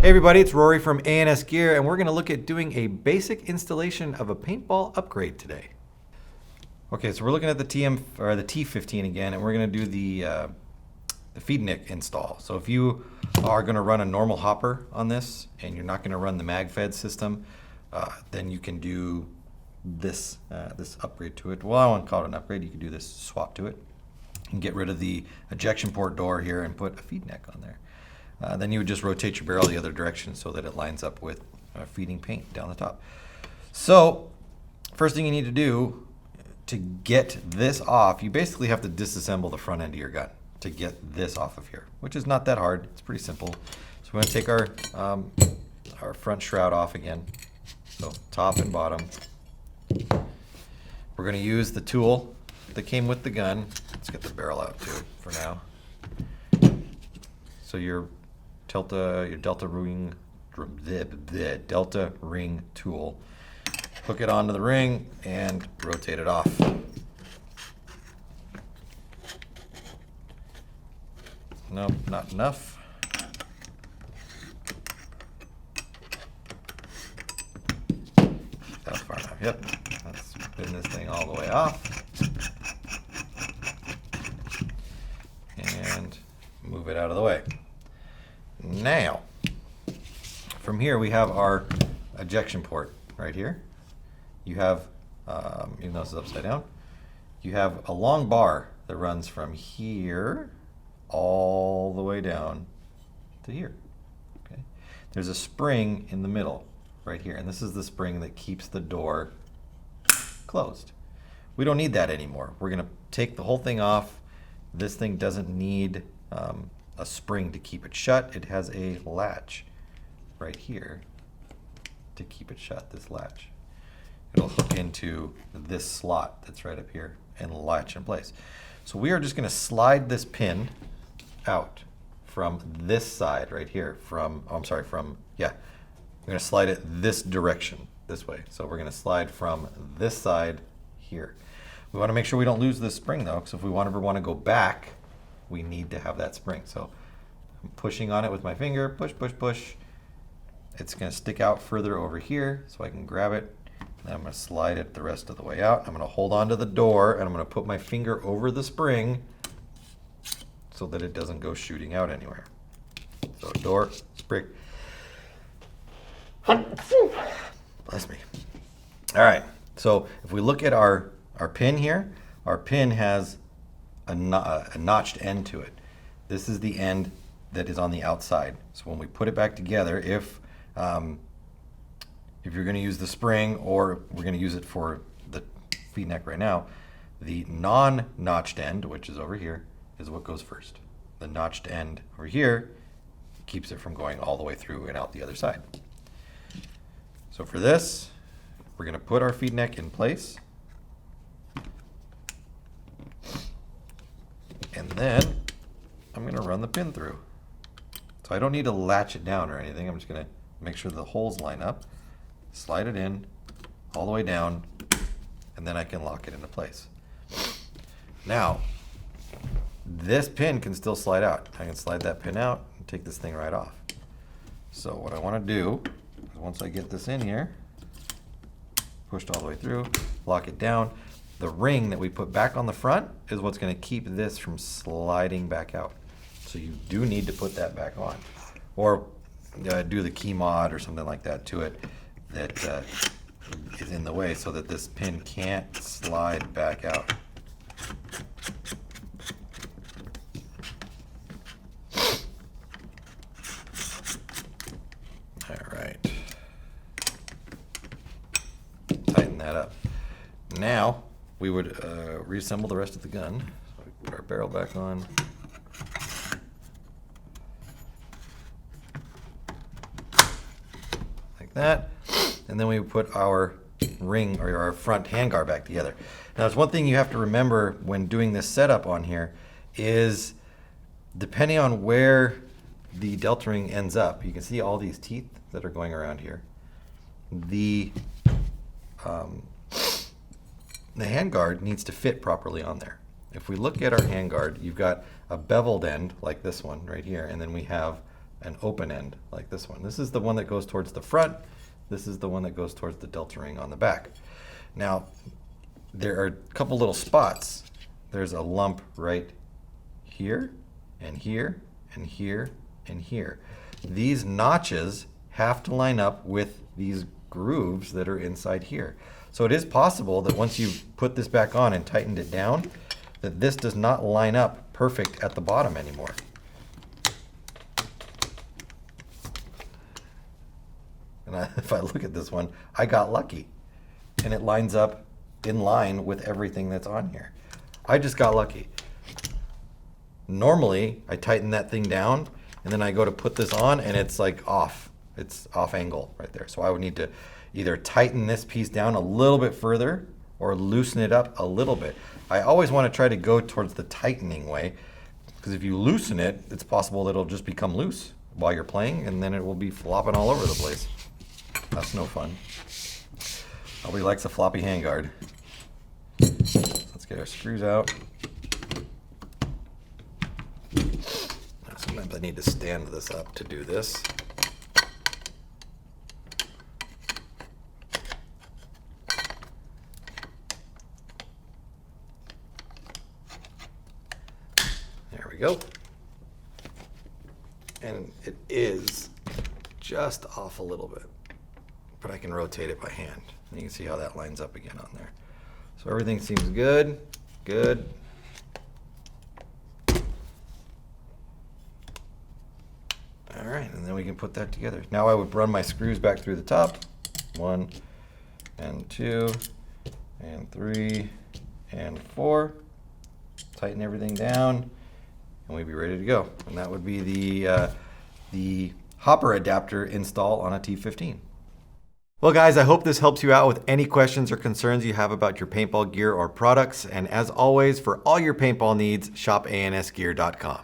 Hey everybody, it's Rory from A&S Gear, and we're going to look at doing a basic installation of a paintball upgrade today. Okay, so we're looking at the T15 again, and we're going to do the Feedneck install. So if you are going to run a normal hopper on this, and you're not going to run the MagFed system, then you can do this upgrade to it. Well, I won't call it an upgrade. You can do this swap to it and get rid of the ejection port door here and put a Feedneck on there. Then you would just rotate your barrel the other direction so that it lines up with feeding paint down the top. So first thing you need to do to get this off, you basically have to disassemble the front end of your gun to get this off of here, which is not that hard. It's pretty simple. So we're going to take our front shroud off again, so top and bottom. We're going to use the tool that came with the gun. Let's get the barrel out too for now. So your delta ring tool. Hook it onto the ring and rotate it off. Nope, not enough. That's far enough. Yep. Let's spin this thing all the way off. And move it out of the way. Now, from here we have our ejection port right here. You have, even though this is upside down, you have a long bar that runs from here all the way down to here. Okay. There's a spring in the middle right here, and this is the spring that keeps the door closed. We don't need that anymore. We're going to take the whole thing off. This thing doesn't need a spring to keep it shut. It has a latch right here to keep it shut, this latch. It'll hook into this slot that's right up here and latch in place. So we are just going to slide this pin out from this side right here, we're going to slide it this direction, this way. So we're going to slide from this side here. We want to make sure we don't lose this spring though, because if we ever want to go back, we need to have that spring. So I'm pushing on it with my finger, push, push, push. It's going to stick out further over here so I can grab it. Then I'm going to slide it the rest of the way out. I'm going to hold on to the door and I'm going to put my finger over the spring so that it doesn't go shooting out anywhere. So door, spring. Bless me. All right, so if we look at our pin here, our pin has a notched end to it. This is the end that is on the outside. So when we put it back together, if you're going to use the spring, or we're going to use it for the Feedneck right now, the non-notched end, which is over here, is what goes first. The notched end over here keeps it from going all the way through and out the other side. So for this, we're going to put our Feedneck in place. And then I'm going to run the pin through. So I don't need to latch it down or anything. I'm just going to make sure the holes line up, slide it in all the way down, and then I can lock it into place. Now, this pin can still slide out. I can slide that pin out and take this thing right off. So what I want to do is once I get this in here, pushed all the way through, lock it down. The ring that we put back on the front is what's going to keep this from sliding back out. So you do need to put that back on, or do the key mod or something like that to it that is in the way so that this pin can't slide back out. All right. Tighten that up. Now we would reassemble the rest of the gun. So we put our barrel back on. Like that. And then we put our ring or our front handguard back together. Now there's one thing you have to remember when doing this setup on here is depending on where the delta ring ends up, you can see all these teeth that are going around here. The handguard needs to fit properly on there. If we look at our handguard, you've got a beveled end like this one right here, and then we have an open end like this one. This is the one that goes towards the front. This is the one that goes towards the delta ring on the back. Now, there are a couple little spots. There's a lump right here, and here, and here, and here. These notches have to line up with these grooves that are inside here. So it is possible that once you put this back on and tightened it down, that this does not line up perfect at the bottom anymore. And if I look at this one, I got lucky. And it lines up in line with everything that's on here. I just got lucky. Normally, I tighten that thing down, and then I go to put this on, and it's like off. It's off angle right there. So I would need to either tighten this piece down a little bit further or loosen it up a little bit. I always want to try to go towards the tightening way, because if you loosen it, it's possible that it'll just become loose while you're playing, and then it will be flopping all over the place. That's no fun. Nobody likes a floppy handguard. Let's get our screws out. Sometimes I need to stand this up to do this. There we go. And it is just off a little bit, but I can rotate it by hand. And you can see how that lines up again on there. So everything seems good, good. All right, and then we can put that together. Now I would run my screws back through the top. 1 and 2 and 3 and 4. Tighten everything down, and we'd be ready to go. And that would be the hopper adapter install on a T15. Well guys, I hope this helps you out with any questions or concerns you have about your paintball gear or products. And as always, for all your paintball needs, shop ansgear.com.